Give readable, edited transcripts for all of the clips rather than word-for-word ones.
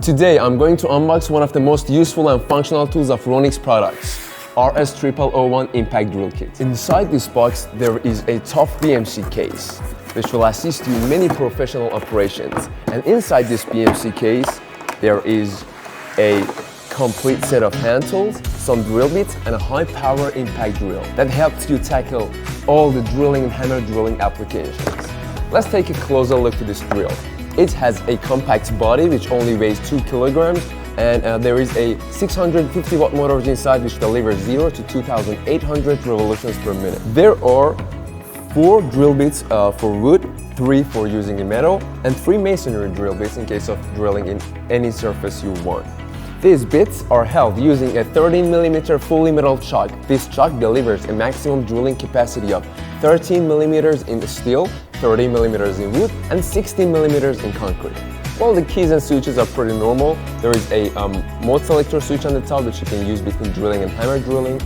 Today I'm going to unbox one of the most useful and functional tools of Ronix products, RS0001 Impact Drill Kit. Inside this box there is a tough BMC case, which will assist you in many professional operations. And inside this BMC case there is a complete set of hand tools, some drill bits, and a high-power impact drill that helps you tackle all the drilling and hammer drilling applications. Let's take a closer look to this drill. It has a compact body which only weighs 2 kilograms, and there is a 650 watt motor inside which delivers 0 to 2,800 revolutions per minute. There are 4 drill bits for wood, 3 for using in metal, and 3 masonry drill bits in case of drilling in any surface you want. These bits are held using a 13mm fully metal chuck. This chuck delivers a maximum drilling capacity of 13mm in steel, 30mm in wood, and 16mm in concrete. Well, the keys and switches are pretty normal. There is a mode selector switch on the top which you can use between drilling and hammer drilling,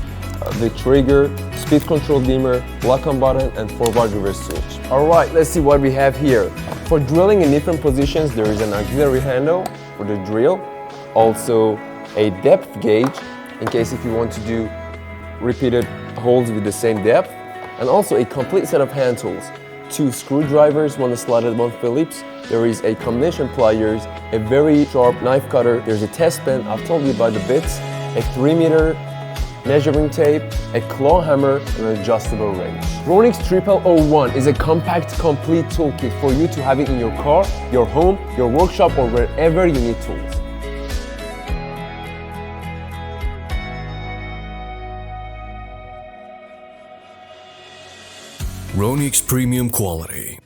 the trigger, speed control dimmer, lock on button, and forward reverse switch. Alright, let's see what we have here. For drilling in different positions, there is an auxiliary handle for the drill, also a depth gauge in case if you want to do repeated holes with the same depth, and also a complete set of hand tools. 2 screwdrivers, one slotted, one Phillips. There is a combination pliers, a very sharp knife cutter, there's a test pen, I've told you about the bits, a 3-meter measuring tape, a claw hammer, and an adjustable wrench. Ronix 0001 is a compact, complete toolkit for you to have it in your car, your home, your workshop, or wherever you need tools. Ronix premium quality.